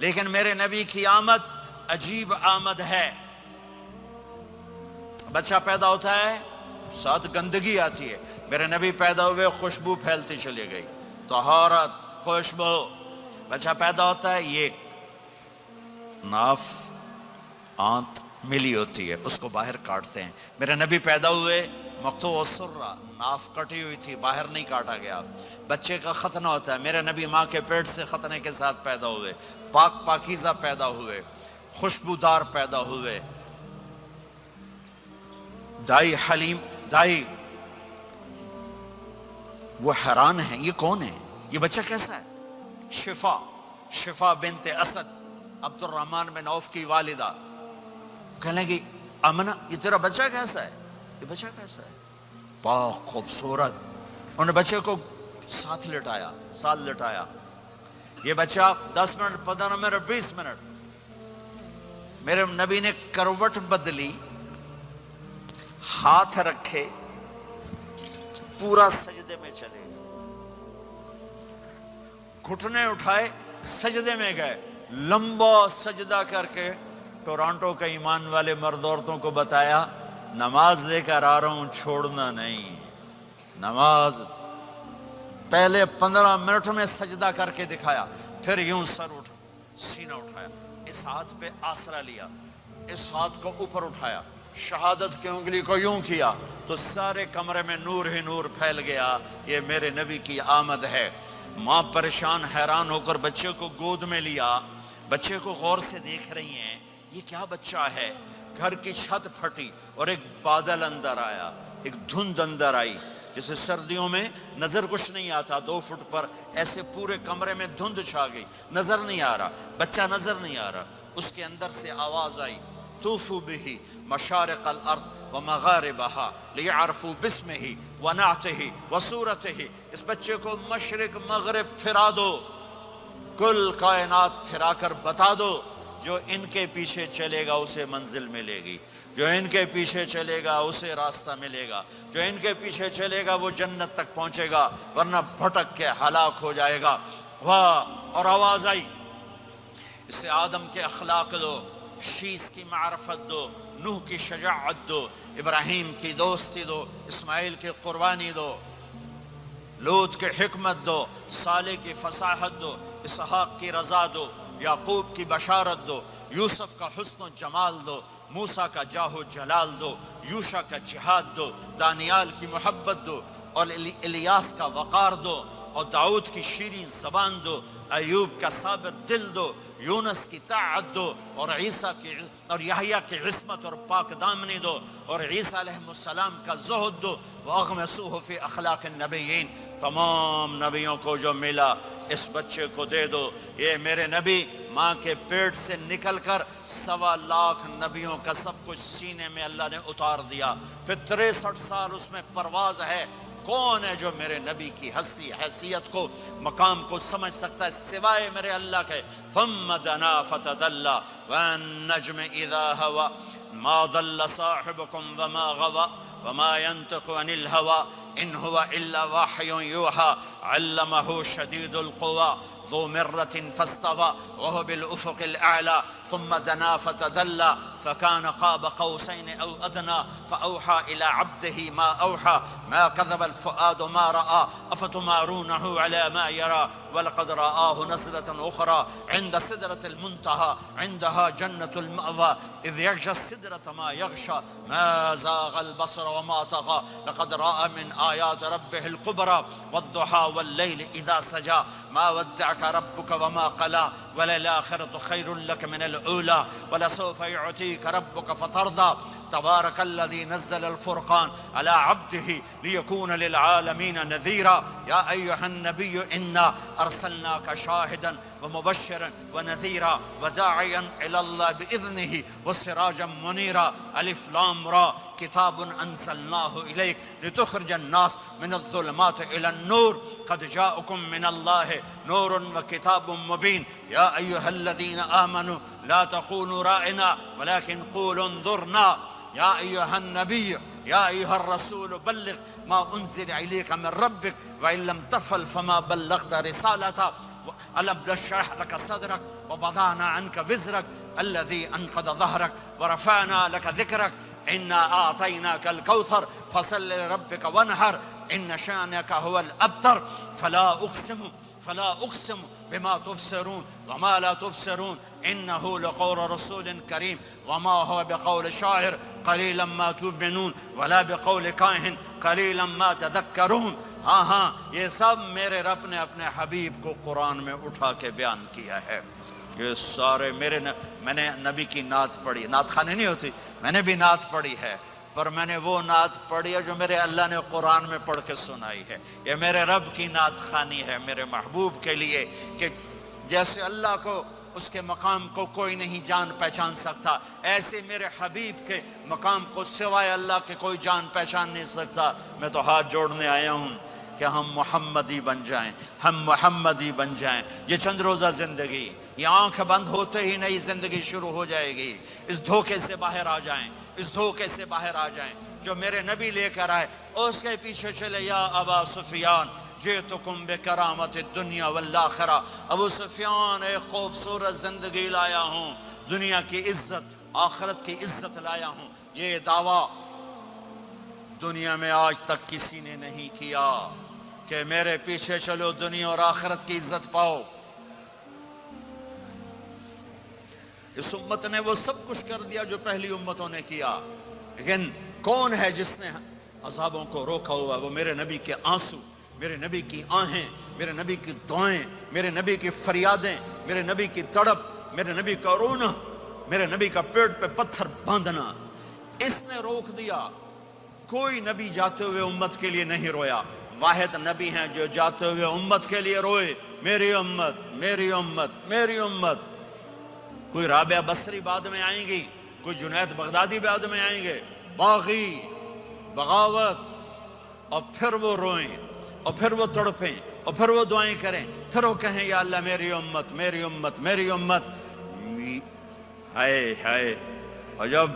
لیکن میرے نبی کی آمد عجیب آمد ہے۔ بچہ پیدا ہوتا ہے، ساتھ گندگی آتی ہے، میرے نبی پیدا ہوئے خوشبو پھیلتی چلی گئی، طہارت، خوشبو۔ بچہ پیدا ہوتا ہے، یہ ناف آنت ملی ہوتی ہے، اس کو باہر کاٹتے ہیں۔ میرے نبی پیدا ہوئے مقطوع السرہ، ناف کٹی ہوئی تھی، باہر نہیں کاٹا گیا۔ بچے کا ختنہ ہوتا ہے، میرے نبی ماں کے پیٹ سے ختنے کے ساتھ پیدا ہوئے، پاک پاکیزہ پیدا ہوئے، خوشبودار پیدا ہوئے۔ دائی حلیم، دائی وہ حیران ہیں، یہ کون ہے، یہ بچہ کیسا ہے؟ شفا بنت اسد، عبد الرحمن بن عوف کی والدہ، کہنے لگی آمنہ یہ تیرا بچہ کیسا ہے؟ یہ بچہ کیسا ہے؟ پاک، خوبصورت۔ انہوں نے بچے کو ساتھ لٹایا۔ یہ بچہ 10 منٹ، 15 منٹ، 20 منٹ، میرے نبی نے کروٹ بدلی، ہاتھ رکھے، پورا سجدے میں چلے، گھٹنے اٹھائے، سجدے میں گئے، لمبا سجدہ کر کے ٹورانٹو کے ایمان والے مرد عورتوں کو بتایا نماز لے کر آ رہا ہوں، چھوڑنا نہیں۔ نماز پہلے 15 منٹ میں سجدہ کر کے دکھایا، پھر یوں سینہ اٹھایا، اس ہاتھ پہ آسرا لیا، اس ہاتھ کو اوپر اٹھایا، شہادت کی انگلی کو یوں کیا تو سارے کمرے میں نور ہی نور پھیل گیا۔ یہ میرے نبی کی آمد ہے۔ ماں پریشان حیران ہو کر بچے کو گود میں لیا، بچے کو غور سے دیکھ رہی ہیں، یہ کیا بچہ ہے؟ گھر کی چھت پھٹی اور ایک بادل اندر آیا، ایک دھند اندر آئی، جیسے سردیوں میں نظر کچھ نہیں آتا 2 فٹ پر، ایسے پورے کمرے میں دھند چھا گئی، نظر نہیں آ رہا، بچہ نظر نہیں آ رہا۔ اس کے اندر سے آواز آئی طوفوا بہ مشارق الارض ومغاربہا لیعرفوا باسمہ ونعتہ وصورتہ۔ اس بچے کو مشرق مغرب پھرا دو، کل کائنات پھرا کر بتا دو، جو ان کے پیچھے چلے گا اسے منزل ملے گی، جو ان کے پیچھے چلے گا اسے راستہ ملے گا، جو ان کے پیچھے چلے گا وہ جنت تک پہنچے گا، ورنہ بھٹک کے ہلاک ہو جائے گا۔ واہ! اور آواز آئی اسے آدم کے اخلاق دو، شیس کی معرفت دو، نوح کی شجاعت دو، ابراہیم کی دوستی دو، اسماعیل کی قربانی دو، لوط کی حکمت دو، صالح کی فصاحت دو، اسحاق کی رضا دو، یعقوب کی بشارت دو، یوسف کا حسن و جمال دو، موسیٰ کا جاہ و جلال دو، یوشع کا جہاد دو، دانیال کی محبت دو، اور الیاس کا وقار دو، اور داؤد کی شیریں زبان دو، ایوب کا صابر دل دو، یونس کی طاعت دو، اور عیسیٰ کی اور یحییٰ کی عصمت اور پاک دامنی دو، اور عیسیٰ علیہ السلام کا زہد دو، وَأَغْمِسُوهُ فِي أَخْلَاقِ النَّبِيِّينَ۔ تمام نبیوں کو جو ملا اس بچے کو دے دو۔ یہ میرے نبی ماں کے پیٹ سے نکل کر 1.25 لاکھ نبیوں کا سب کچھ سینے میں اللہ نے اتار دیا، پھر 63 سال اس میں پرواز ہے۔ کون ہے جو میرے نبی کی ہستی، حیثیت کو، مقام کو سمجھ سکتا ہے سوائے میرے اللہ کے؟ ثم دنا فتدلى والنجم اذا هوى ما ضل صاحبكم وما غوى وما ينطق عن الهوى ان هو الا وحي يوحى علمه شديد القوى ذو مرة فاستوى وهو بالأفق الأعلى ثم دنا فتدلى فكان قاب قوسين أو أدنى فأوحى إلى عبده ما أوحى ما كذب الفؤاد ما رأى أفتمارونه على ما يرى ولقد رآه نزلة أخرى عند سدرة المنتهى عندها جنة المأوى إذ يغشى السدرة ما يغشى ما زاغ البصر وما طغى لقد رأى من آيات ربه الكبرى والضحى والليل إذا سجى ما ودعك ربك وما قلى وللآخرة خير لك من الأولى ولسوف يعطيك ربك فترضى تبارك الذي نزل الفرقان على عبده ليكون للعالمين نذيرا يا أيها النبي إنا أرسلناك شاهدا ومبشرا ونذيرا وداعيا إلى الله بإذنه وسراجا منيرا ألف لام را كتاب أنزلناه إليك لتخرج الناس من الظلمات إلى النور قد جاءكم من الله نور وكتاب مبين يا أيها الذين آمنوا لا تخونوا رائنا ولكن قولوا انظرنا يا أيها النبي يا أيها الرسول بلغ ما أنزل إليك من ربك وإن لم تفعل فما بلغت رسالته ألم نشرح لك صدرك ووضعنا عنك وزرك الذي أنقض ظهرك ورفعنا لك ذكرك إنا أعطيناك الكوثر فصل لربك وانحر إن شانك هو الأبتر فلا أقسم بما تبصرون وما لا تبصرون إنه لقول رسول كريم وما هو بقول شاعر قليلا ما تؤمنون ولا بقول کاہن قلیلا ما تذکرون. ہاں یہ سب میرے رب نے اپنے حبیب کو قرآن میں اٹھا کے بیان کیا ہے. یہ سارے میں نے نبی کی نعت پڑھی. نعت خانی نہیں ہوتی، میں نے بھی نعت پڑھی ہے، پر میں نے وہ نعت پڑھی ہے جو میرے اللہ نے قرآن میں پڑھ کے سنائی ہے. یہ میرے رب کی نعت خانی ہے میرے محبوب کے لیے، کہ جیسے اللہ کو اس کے مقام کو کوئی نہیں جان پہچان سکتا، ایسے میرے حبیب کے مقام کو سوائے اللہ کے کوئی جان پہچان نہیں سکتا. میں تو ہاتھ جوڑنے آیا ہوں کہ ہم محمدی بن جائیں، ہم محمدی بن جائیں. یہ چند روزہ زندگی، یہ آنکھ بند ہوتے ہی نئی زندگی شروع ہو جائے گی. اس دھوکے سے باہر آ جائیں، اس دھوکے سے باہر آ جائیں جو میرے نبی لے کر آئے، اس کے پیچھے چلے. یا ابا سفیان جئتکم بکرامت الدنیا والآخرہ. ابو سفیان ایک خوبصورت زندگی لایا ہوں، دنیا کی عزت آخرت کی عزت لایا ہوں. یہ دعویٰ دنیا میں آج تک کسی نے نہیں کیا کہ میرے پیچھے چلو دنیا اور آخرت کی عزت پاؤ. اس امت نے وہ سب کچھ کر دیا جو پہلی امتوں نے کیا، لیکن کون ہے جس نے عذابوں کو روکا ہوا؟ وہ میرے نبی کے آنسو، میرے نبی کی آہیں، میرے نبی کی دعائیں، میرے نبی کی فریادیں، میرے نبی کی تڑپ، میرے نبی کا رونا، میرے نبی کا پیٹ پہ پتھر باندھنا. اس نے روک دیا. کوئی نبی جاتے ہوئے امت کے لیے نہیں رویا. واحد نبی ہیں جو جاتے ہوئے امت کے لیے روئے، میری امت میری امت میری امت. کوئی رابعہ بصری بعد میں آئیں گی، کوئی جنید بغدادی بعد میں آئیں گے، باغی بغاوت، اور پھر وہ روئیں اور پھر وہ تڑپیں اور پھر وہ دعائیں کریں، پھر وہ کہیں یا اللہ میری امت میری امت میری امت. ہائے ہائے. اور جب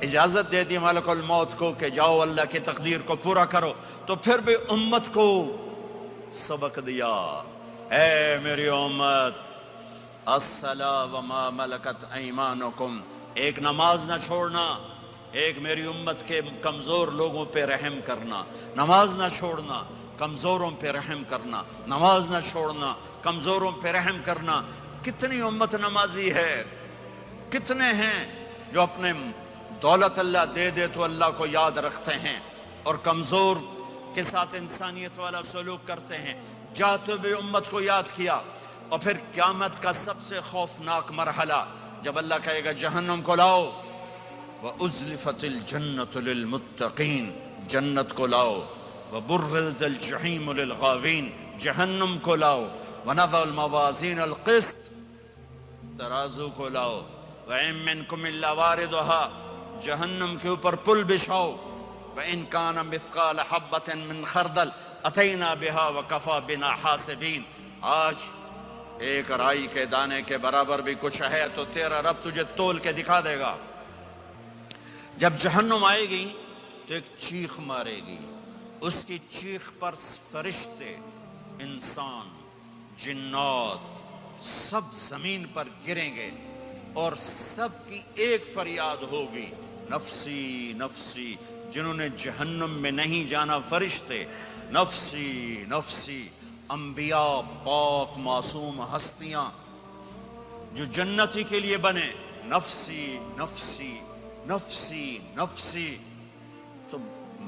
اجازت دے دی ملک الموت کو کہ جاؤ اللہ کی تقدیر کو پورا کرو، تو پھر بھی امت کو سبق دیا، اے میری امت الصلاۃ وما ملکت ایمانکم. ایک نماز نہ چھوڑنا، ایک میری امت کے کمزور لوگوں پہ رحم کرنا. نماز نہ چھوڑنا، کمزوروں پہ رحم کرنا. نماز نہ چھوڑنا، کمزوروں پہ رحم کرنا. کتنی امت نمازی ہے، کتنے ہیں جو اپنے دولت اللہ دے دے تو اللہ کو یاد رکھتے ہیں اور کمزور کے ساتھ انسانیت والا سلوک کرتے ہیں. جاتے ہوئے امت کو یاد کیا. اور پھر قیامت کا سب سے خوفناک مرحلہ جب اللہ کہے گا جہنم کو لاؤ، وَأُزْلِفَتِ الْجَنَّةُ لِلْمُتَّقِينَ، جنت کو لاؤ. وَبُرِّزَ الْجَحِيمُ لِلْغَاوِينَ، جہنم کو لاؤ. وَنَضَعُ الْمَوَازِينَ الْقِسْطَ، ترازو کو لاؤ. وَإِن مِّنكُمْ إِلَّا وَارِدُهَا، جہنم کے اوپر پل بچھاؤ. وَإِن كَانَ مِثْقَالَ حَبَّةٍ مِّنْ خَرْدَلٍ أَتَيْنَا بِهَا وَكَفَى بِنَا حَاسِبِينَ. آج ایک رائی کے دانے کے برابر بھی کچھ ہے تو تیرا رب تجھے تول کے دکھا دے گا. جب جہنم آئے گی تو ایک چیخ مارے گی. اس کی چیخ پر فرشتے، انسان، جنات سب زمین پر گریں گے اور سب کی ایک فریاد ہوگی، نفسی نفسی. جنہوں نے جہنم میں نہیں جانا فرشتے، نفسی نفسی. انبیاء، پاک معصوم ہستیاں جو جنتی کے لیے بنے، نفسی نفسی نفسی نفسی. تو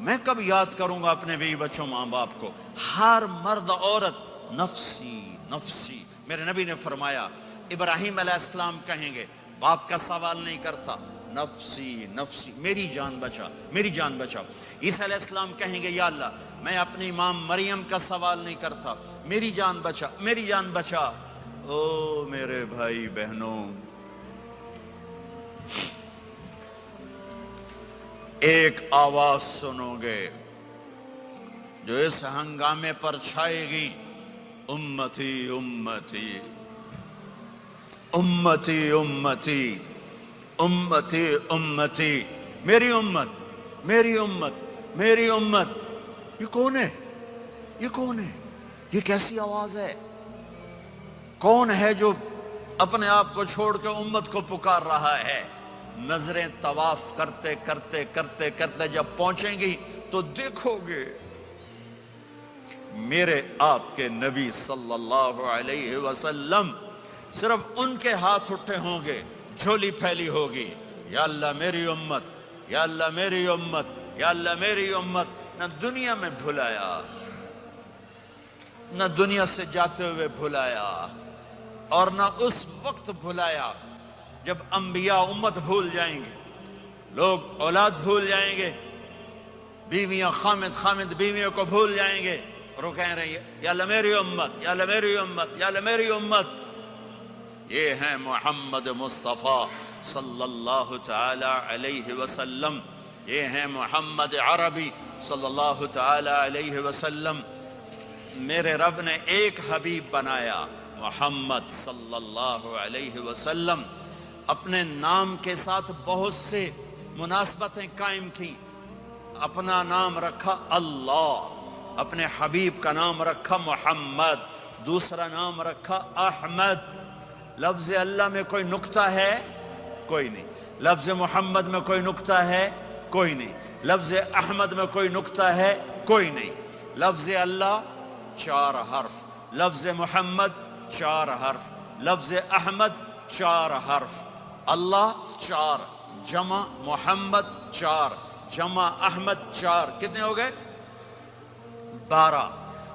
میں کب یاد کروں گا اپنے بیوی بچوں ماں باپ کو؟ ہر مرد عورت نفسی نفسی. میرے نبی نے فرمایا ابراہیم علیہ السلام کہیں گے، باپ کا سوال نہیں کرتا، نفسی نفسی، میری جان بچا میری جان بچا. عیسیٰ علیہ السلام کہیں گے یا اللہ میں اپنی ماں مریم کا سوال نہیں کرتا، میری جان بچا میری جان بچا. او میرے بھائی بہنوں، ایک آواز سنو گے جو اس ہنگامے پر چھائے گی، امتی امتی امتی امتی امتی امتی. میری امت میری امت میری امت. یہ کون ہے؟ یہ کون ہے؟ یہ کیسی آواز ہے؟ کون ہے جو اپنے آپ کو چھوڑ کے امت کو پکار رہا ہے؟ نظریں طواف کرتے کرتے کرتے کرتے جب پہنچیں گی تو دیکھو گے میرے آپ کے نبی صلی اللہ علیہ وسلم، صرف ان کے ہاتھ اٹھے ہوں گے، جھولی پھیلی ہوگی، یا اللہ میری امت، یا اللہ میری امت، یا اللہ میری امت۔ نہ دنیا میں بھلایا، نہ دنیا سے جاتے ہوئے بھلایا، اور نہ اس وقت بھلایا جب انبیاء امت بھول جائیں گے، لوگ اولاد بھول جائیں گے، بیویاں خامد بیویوں کو بھول جائیں گے، اور وہ کہہ رہے ہیں یا اللہ میری امت، یا اللہ میری امت، یا اللہ میری امت۔ یہ ہیں محمد مصطفیٰ صلی اللہ تعالی علیہ وسلم، یہ ہیں محمد عربی صلی اللہ تعالی علیہ وسلم۔ میرے رب نے ایک حبیب بنایا، محمد صلی اللہ علیہ وسلم۔ اپنے نام کے ساتھ بہت سے مناسبتیں قائم کی۔ اپنا نام رکھا اللہ، اپنے حبیب کا نام رکھا محمد، دوسرا نام رکھا احمد۔ لفظ اللہ میں کوئی نکتہ ہے؟ کوئی نہیں۔ لفظ محمد میں کوئی نکتہ ہے؟ کوئی نہیں۔ لفظ احمد میں کوئی نکتہ ہے؟ کوئی نہیں۔ لفظ اللہ 4 حرف، لفظ محمد 4 حرف، لفظ احمد 4 حرف۔ اللہ 4، جمع محمد 4، جمع احمد 4، کتنے ہو گئے؟ 12۔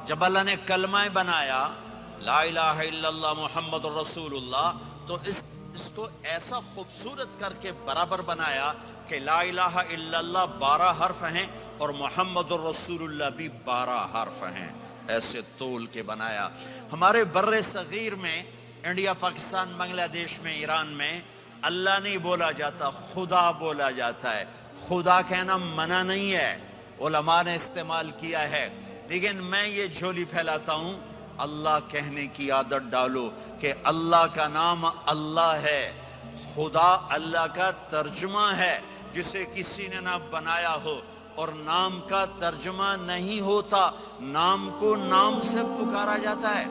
جب اللہ نے کلمہ بنایا لا الہ الا اللہ محمد رسول اللہ، تو اس کو ایسا خوبصورت کر کے برابر بنایا کہ لا الہ الا اللہ 12 حرف ہیں اور محمد الرسول اللہ بھی 12 حرف ہیں، ایسے تول کے بنایا۔ ہمارے بر صغیر میں، انڈیا، پاکستان، بنگلہ دیش میں، ایران میں اللہ نہیں بولا جاتا، خدا بولا جاتا ہے۔ خدا کہنا منع نہیں ہے، علماء نے استعمال کیا ہے، لیکن میں یہ جھولی پھیلاتا ہوں، اللہ کہنے کی عادت ڈالو کہ اللہ کا نام اللہ ہے، خدا اللہ کا ترجمہ ہے جسے کسی نے نہ بنایا ہو، اور نام کا ترجمہ نہیں ہوتا، نام کو نام سے پکارا جاتا ہے۔